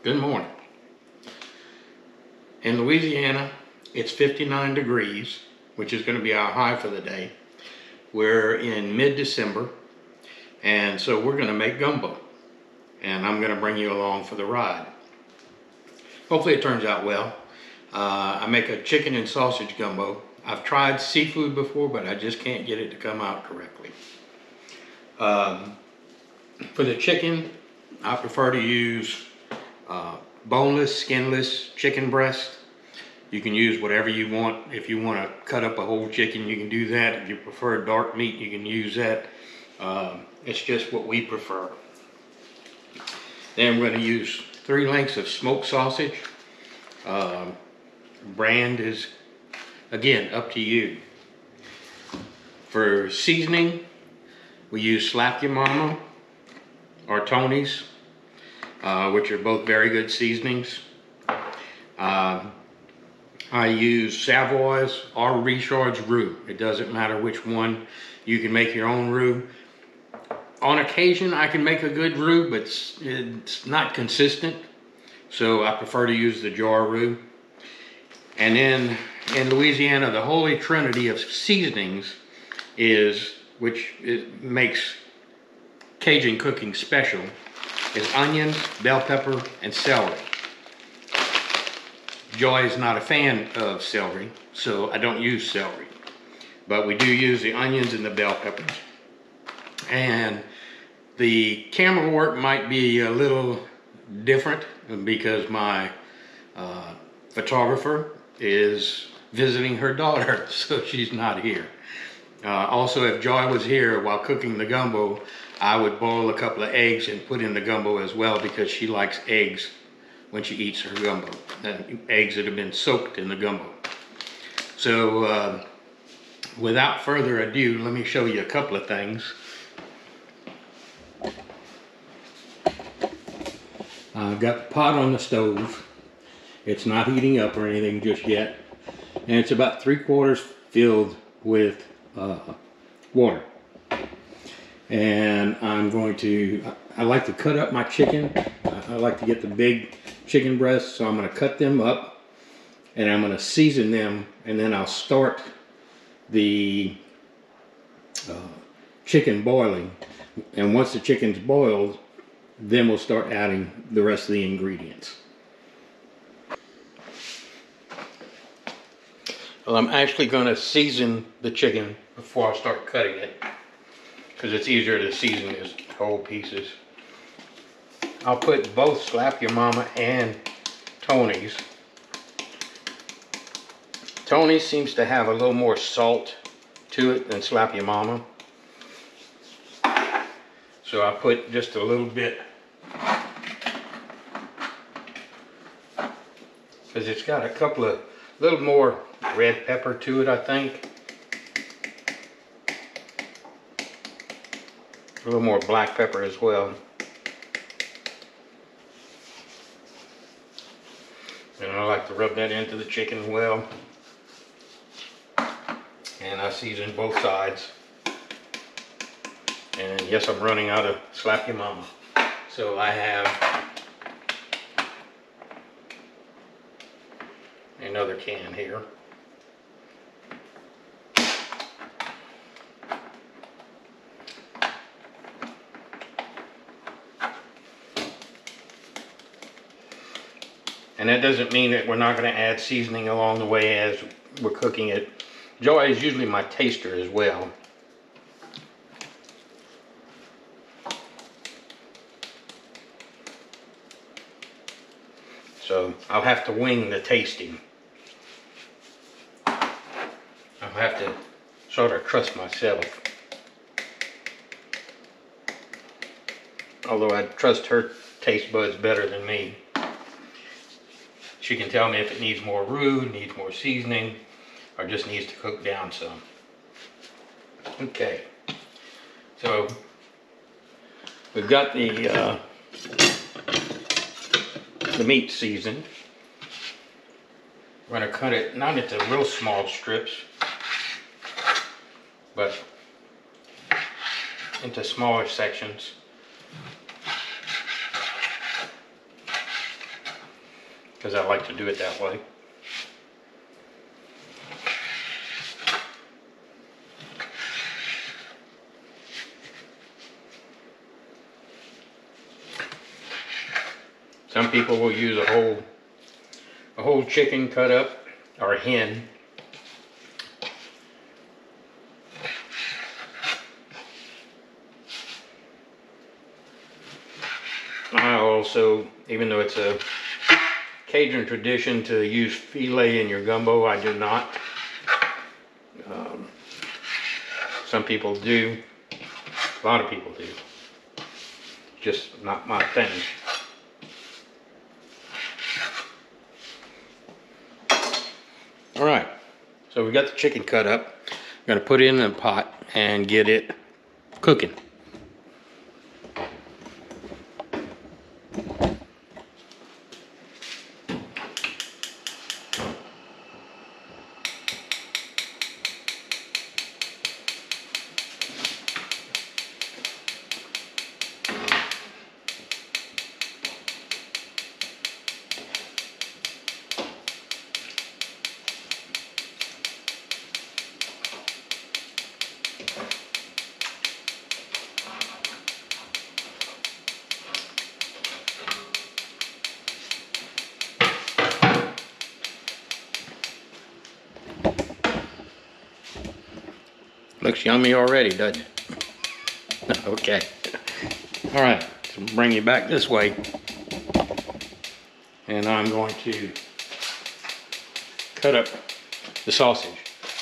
Good morning. In Louisiana, it's 59 degrees, which is going to be our high for the day. We're in mid-December, and so we're going to make gumbo. And I'm going to bring you along for the ride. Hopefully it turns out well. I make a chicken and sausage gumbo. I've tried seafood before, but I just can't get it to come out correctly. For the chicken, I prefer to use boneless, skinless chicken breast. You can use whatever you want. If you want to cut up a whole chicken, you can do that. If you prefer dark meat, you can use that. It's just what we prefer. Then I'm going to use 3 lengths of smoked sausage. Brand is, again, up to you. For seasoning, we use Slap Your Momma or Tony's, which are both very good seasonings. I use Savoie's or Richard's Roux. It doesn't matter which one. You can make your own roux. On occasion, I can make a good roux, but it's not consistent. So I prefer to use the jar roux. And then in Louisiana, the holy trinity of seasonings is, which makes Cajun cooking special, is onions, bell pepper, and celery. Joy is not a fan of celery, so I don't use celery. But we do use the onions and the bell peppers. And the camera work might be a little different because my photographer is visiting her daughter, so she's not here. Also, if Joy was here while cooking the gumbo, I would boil a couple of eggs and put in the gumbo as well because she likes eggs when she eats her gumbo. Eggs that have been soaked in the gumbo. So without further ado, let me show you a couple of things. I've got the pot on the stove. It's not heating up or anything just yet. And it's about 3/4 filled with water. And I'm going to, I like to cut up my chicken. I like to get the big chicken breasts, so I'm going to cut them up and I'm going to season them, and then I'll start the chicken boiling. And once the chicken's boiled, then we'll start adding the rest of the ingredients. Well, I'm actually going to season the chicken before I start cutting it, because it's easier to season as whole pieces. I'll put both Slap Your Momma and Tony's. Tony's seems to have a little more salt to it than Slap Your Momma. So I put just a little bit, because it's got a couple of little more red pepper to it, I think. A little more black pepper as well. And I like to rub that into the chicken well. And I season both sides. And yes, I'm running out of Slap Your Momma. So I have another can here. And that doesn't mean that we're not going to add seasoning along the way as we're cooking it. Joy is usually my taster as well. So I'll have to wing the tasting. I'll have to sort of trust myself. Although I trust her taste buds better than me. She can tell me if it needs more roux, needs more seasoning, or just needs to cook down some. Okay, so we've got the meat seasoned. We're going to cut it not into real small strips, but into smaller sections. because I like to do it that way. Some people will use a whole chicken cut up, or a hen. I also, even though it's a Cajun tradition to use filet in your gumbo, I do not. Some people do. A lot of people do. Just not my thing. All right, so we got the chicken cut up. I'm gonna put it in a pot and get it cooking. Looks yummy already, doesn't it? Okay. All right, so bring you back this way. And I'm going to cut up the sausage.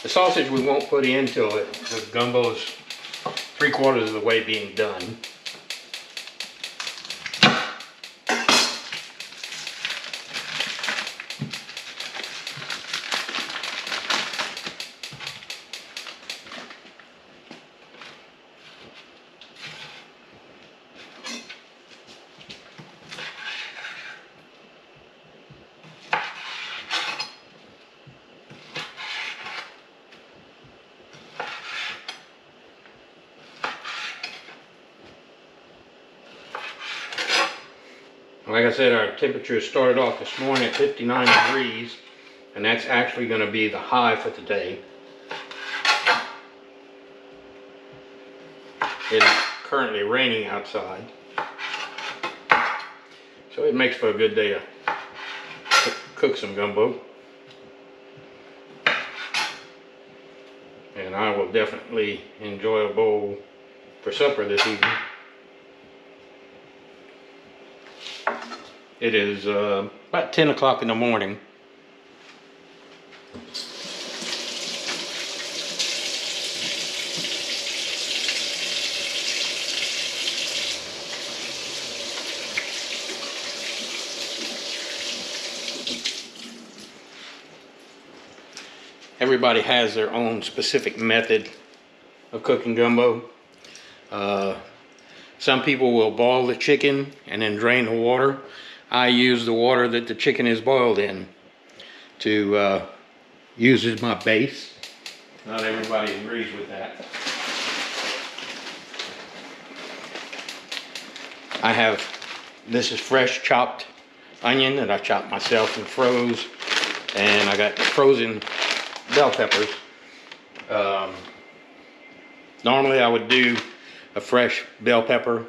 The sausage we won't put in till the gumbo's 3/4 of the way being done. Like I said, our temperature started off this morning at 59 degrees, and that's actually going to be the high for today. It is currently raining outside, so it makes for a good day to cook some gumbo. And I will definitely enjoy a bowl for supper this evening. It is about 10 o'clock in the morning. Everybody has their own specific method of cooking gumbo. Some people will boil the chicken and then drain the water. I use the water that the chicken is boiled in to use as my base. Not everybody agrees with that. This is fresh chopped onion that I chopped myself and froze. And I got frozen bell peppers. Normally I would do a fresh bell pepper.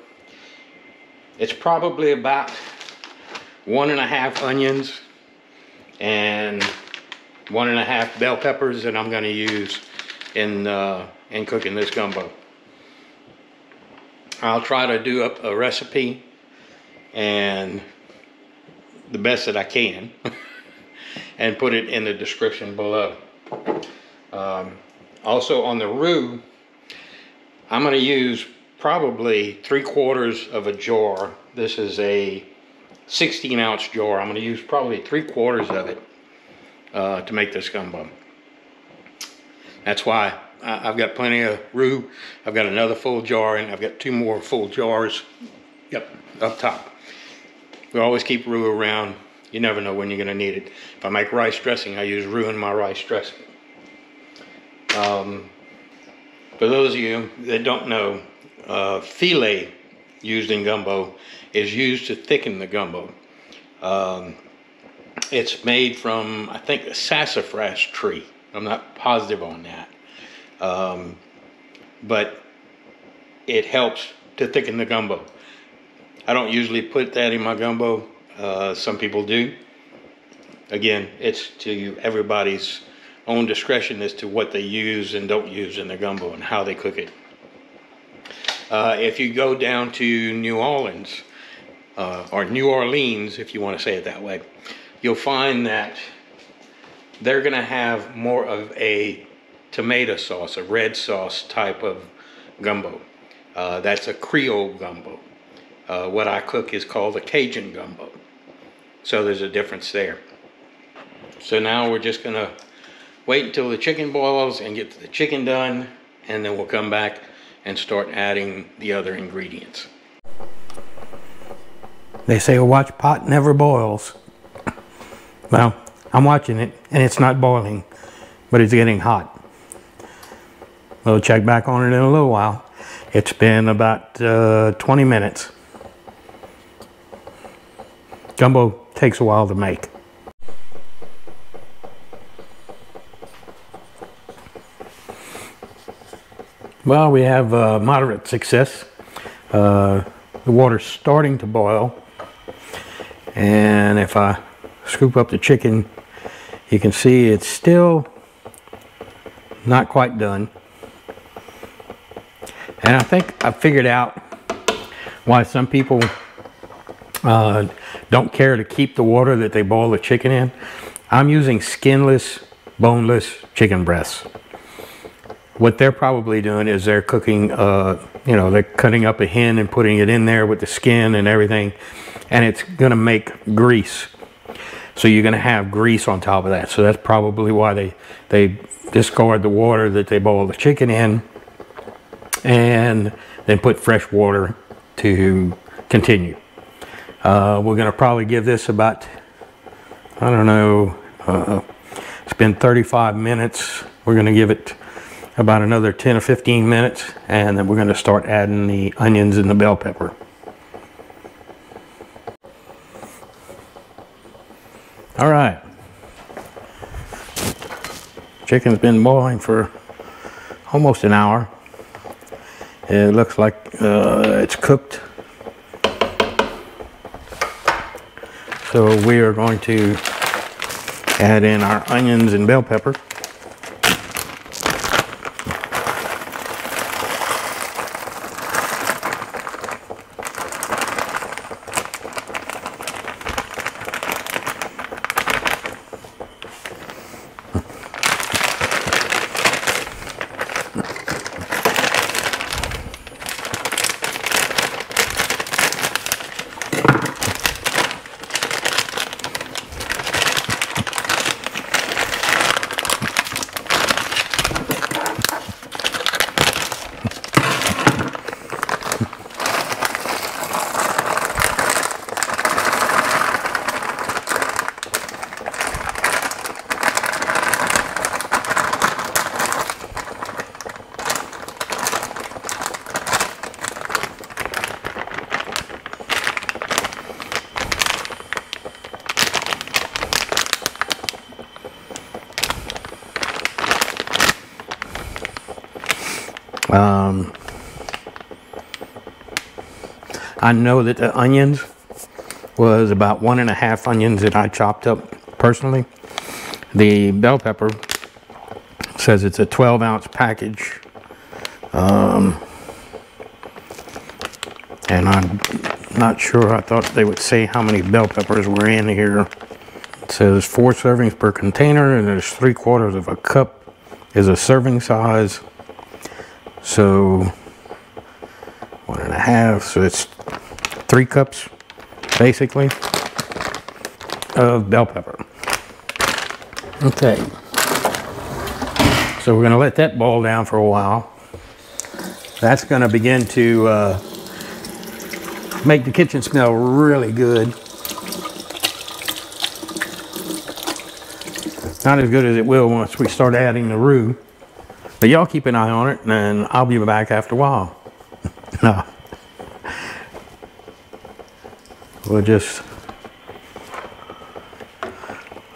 It's probably about 1.5 onions and 1.5 bell peppers that I'm going to use in cooking this gumbo. I'll try to do up a recipe and the best that I can and put it in the description below. Also on the roux, I'm going to use probably 3/4 of a jar. This is a 16-ounce jar. I'm going to use probably 3/4 of it to make this gumbo. That's why I've got plenty of roux. I've got another full jar, and I've got 2 more full jars. Yep, up top. We always keep roux around. You never know when you're going to need it. If I make rice dressing, I use roux in my rice dressing. For those of you that don't know, filet used in gumbo is used to thicken the gumbo. It's made from, I think, the sassafras tree. I'm not positive on that. But it helps to thicken the gumbo. I don't usually put that in my gumbo. Some people do. Again, it's to everybody's own discretion as to what they use and don't use in their gumbo and how they cook it. If you go down to New Orleans, or New Orleans, if you want to say it that way, you'll find that they're going to have more of a tomato sauce, a red sauce type of gumbo. That's a Creole gumbo. What I cook is called a Cajun gumbo. So there's a difference there. So now we're just going to wait until the chicken boils and get the chicken done, and then we'll come back and start adding the other ingredients. They say a watch pot never boils. Well, I'm watching it and it's not boiling, but it's getting hot. We'll check back on it in a little while. It's been about 20 minutes. Gumbo takes a while to make. Well, we have moderate success. The water's starting to boil. And if I scoop up the chicken, you can see it's still not quite done. And I think I figured out why some people don't care to keep the water that they boil the chicken in. I'm using skinless, boneless chicken breasts. What they're probably doing is they're cooking, you know, they're cutting up a hen and putting it in there with the skin and everything, and it's gonna make grease. So you're gonna have grease on top of that. So that's probably why they discard the water that they boil the chicken in and then put fresh water to continue. We're gonna probably give this about, I don't know, it's been 35 minutes. We're gonna give it about another 10 or 15 minutes, and then we're going to start adding the onions and the bell pepper. All right, chicken's been boiling for almost an hour. It looks like it's cooked, so we are going to add in our onions and bell pepper. I know that the onions was about 1.5 onions that I chopped up personally. The bell pepper says it's a 12-ounce package. And I'm not sure. I thought they would say how many bell peppers were in here. It says 4 servings per container, and there's 3/4 of a cup is a serving size. So 1.5, so it's 3 cups basically of bell pepper. Okay, so we're going to let that boil down for a while. That's going to begin to make the kitchen smell really good. Not as good as it will once we start adding the roux. But y'all keep an eye on it, and I'll be back after a while. No. We'll just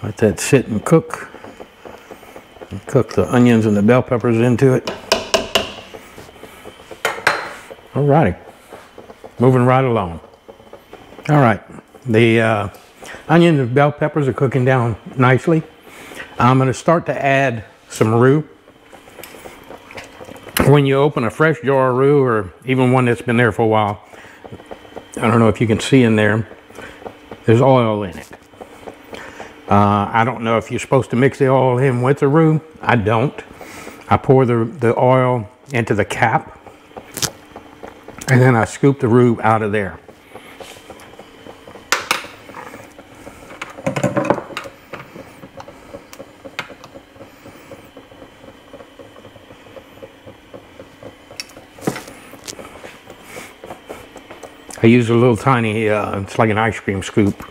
Let that sit and cook. And cook the onions and the bell peppers into it. Alrighty, moving right along. All right, the onions and bell peppers are cooking down nicely. I'm going to start to add some roux. When you open a fresh jar of roux, or even one that's been there for a while, I don't know if you can see in there, there's oil in it. I don't know if you're supposed to mix the oil in with the roux. I don't. I pour the oil into the cap, and then I scoop the roux out of there. I use a little tiny, it's like an ice cream scoop.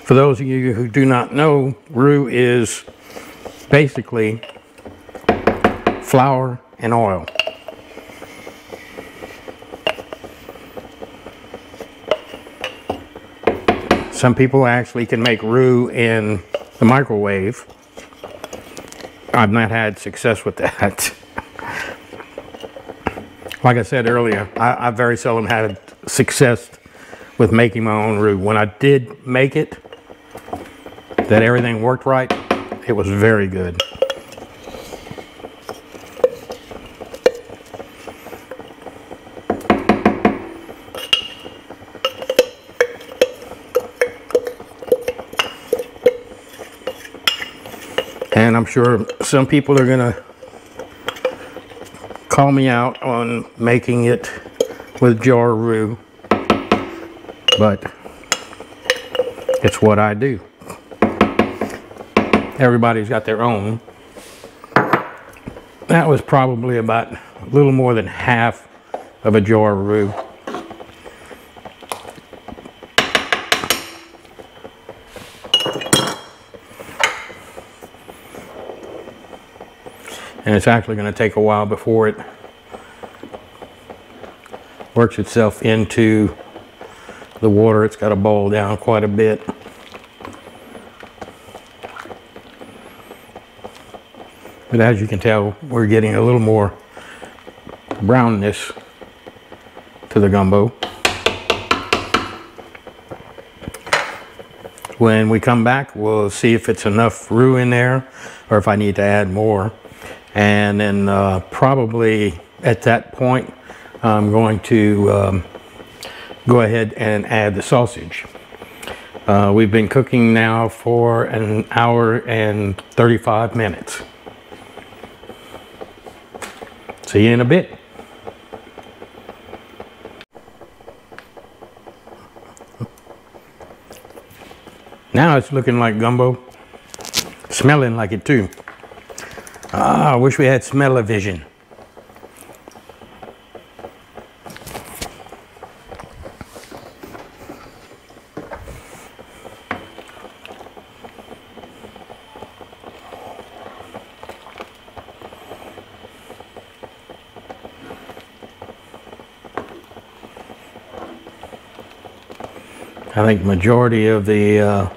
For those of you who do not know, roux is basically flour and oil. Some people actually can make roux in the microwave. I've not had success with that. Like I said earlier, I very seldom had success with making my own roux. When I did make it, that everything worked right, it was very good. And I'm sure some people are gonna call me out on making it with jar roux, but it's what I do. Everybody's got their own. That was probably about a little more than half of a jar of roux. And it's actually going to take a while before it works itself into the water. It's got to boil down quite a bit. But as you can tell, we're getting a little more brownness to the gumbo. When we come back, we'll see if it's enough roux in there or if I need to add more. And then probably at that point, I'm going to go ahead and add the sausage. We've been cooking now for an hour and 35 minutes. See you in a bit. Now it's looking like gumbo, smelling like it too. Ah, I wish we had smell-o-vision. I think the majority of the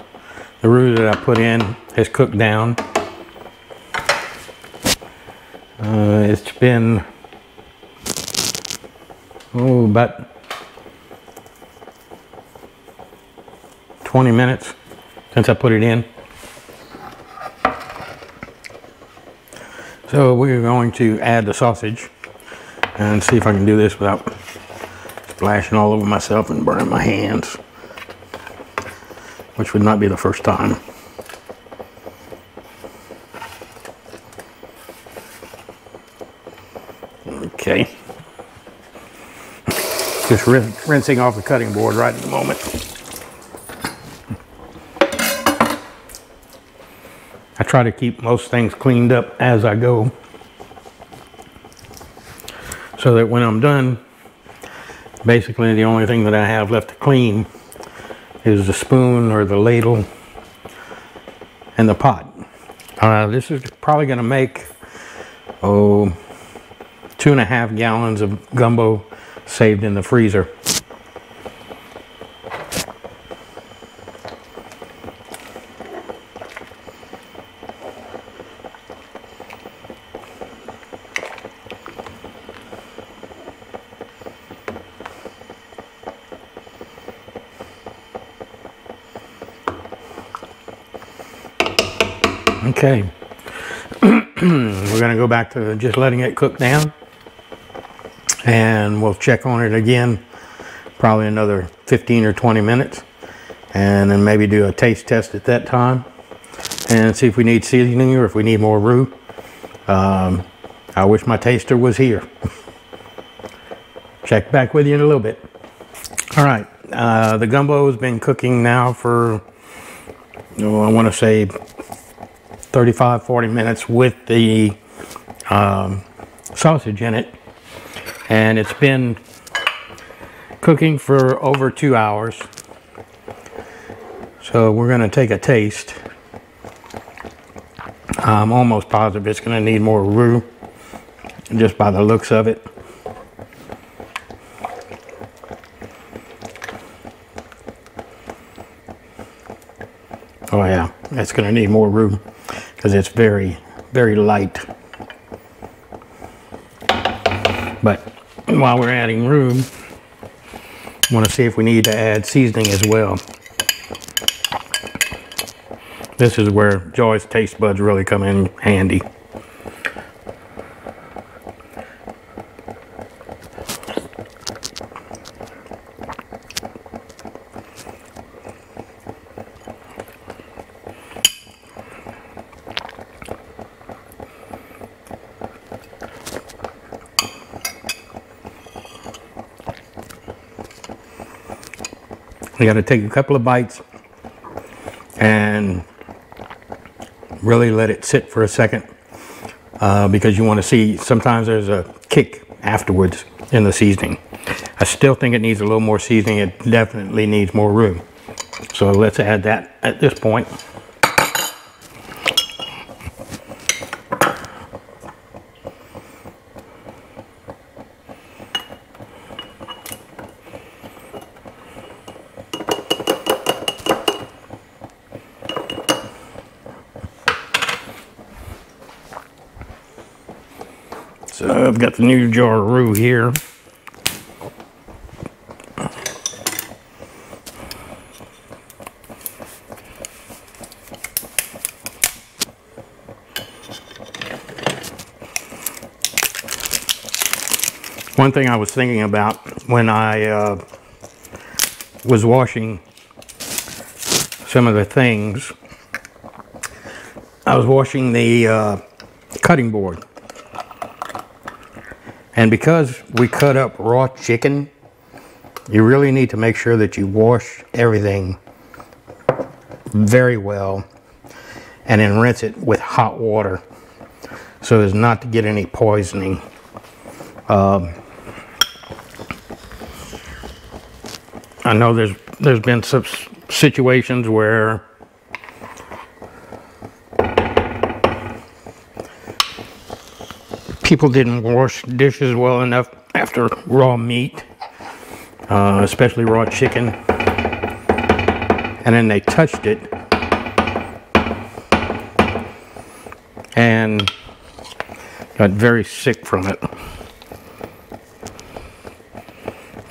roux that I put in has cooked down. It's been about 20 minutes since I put it in. So we're going to add the sausage and see if I can do this without splashing all over myself and burning my hands, which would not be the first time. Okay. Just rinsing off the cutting board right at the moment. I try to keep most things cleaned up as I go, so that when I'm done, basically the only thing that I have left to clean is the spoon or the ladle and the pot. This is probably going to make, 2.5 gallons of gumbo saved in the freezer. Okay, we're going to go back to just letting it cook down, and we'll check on it again probably another 15 or 20 minutes, and then maybe do a taste test at that time and see if we need seasoning or if we need more roux. I wish my taster was here. Check back with you in a little bit. All right, the gumbo has been cooking now for, I want to say 35-40 minutes with the sausage in it, and it's been cooking for over 2 hours. So we're going to take a taste. I'm almost positive it's going to need more roux just by the looks of it. Oh yeah, it's going to need more roux because it's very, very light. But while we're adding roux, I want to see if we need to add seasoning as well. This is where Joy's taste buds really come in handy. You got to take a couple of bites and really let it sit for a second, because you want to see, sometimes there's a kick afterwards in the seasoning. I still think it needs a little more seasoning. It definitely needs more roux. So let's add that at this point. So I've got the new jar of roux here. One thing I was thinking about when I was washing some of the things, I was washing the cutting board. And because we cut up raw chicken, you really need to make sure that you wash everything very well and then rinse it with hot water so as not to get any poisoning. I know there's been some situations where people didn't wash dishes well enough after raw meat, especially raw chicken, and then they touched it and got very sick from it.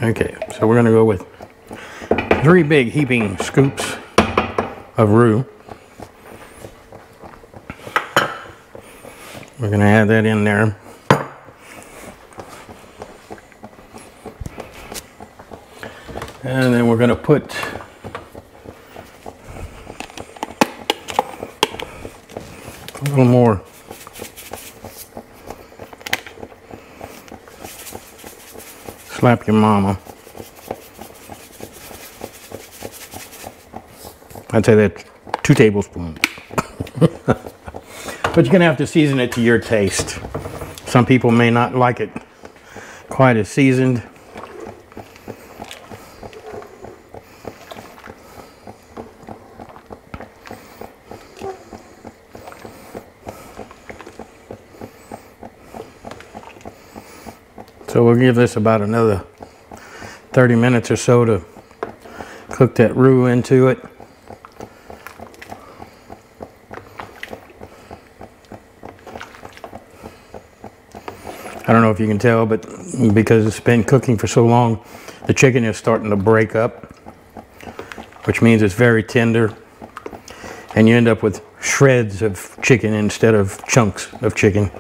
Okay, so we're gonna go with 3 big heaping scoops of roux. We're gonna add that in there. And then we're going to put a little more slap your mama. I'd say that's 2 tablespoons. But you're going to have to season it to your taste. Some people may not like it quite as seasoned. So we'll give this about another 30 minutes or so to cook that roux into it. I don't know if you can tell, but because it's been cooking for so long, the chicken is starting to break up, which means it's very tender, and you end up with shreds of chicken instead of chunks of chicken.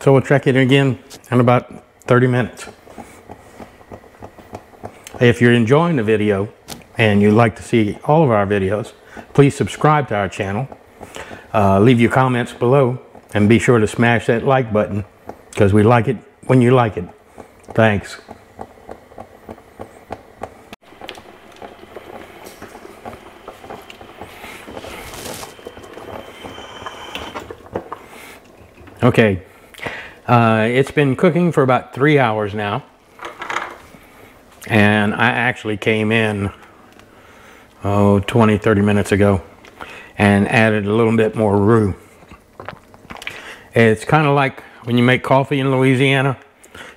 So we'll check it again in about 30 minutes. If you're enjoying the video and you'd like to see all of our videos, please subscribe to our channel. Leave your comments below and be sure to smash that like button because we like it when you like it. Thanks. Okay, it's been cooking for about 3 hours now, and I actually came in 20-30 minutes ago and added a little bit more roux. It's kind of like when you make coffee in Louisiana.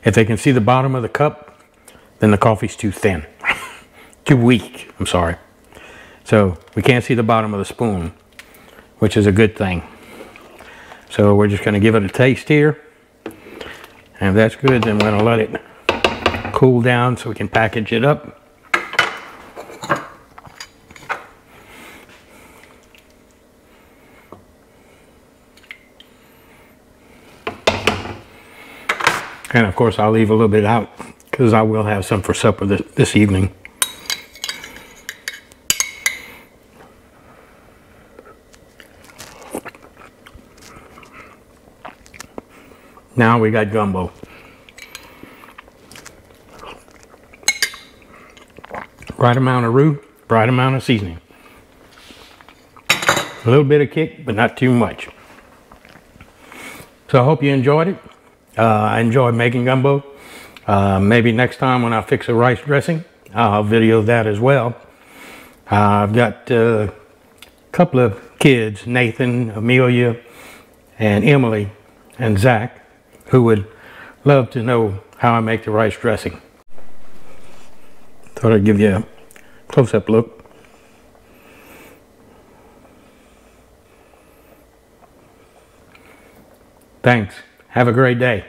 If they can see the bottom of the cup, then the coffee's too thin. Too weak, I'm sorry. So we can't see the bottom of the spoon, which is a good thing. So we're just going to give it a taste here. And if that's good, then we're going to let it cool down so we can package it up. And of course I'll leave a little bit out because I will have some for supper this evening. Now we got gumbo. Right amount of roux, right amount of seasoning. A little bit of kick, but not too much. So I hope you enjoyed it. I enjoyed making gumbo. Maybe next time when I fix a rice dressing, I'll video that as well. I've got a couple of kids, Nathan, Amelia, and Emily, and Zach, who would love to know how I make the rice dressing. Thought I'd give you a close-up look. Thanks. Have a great day.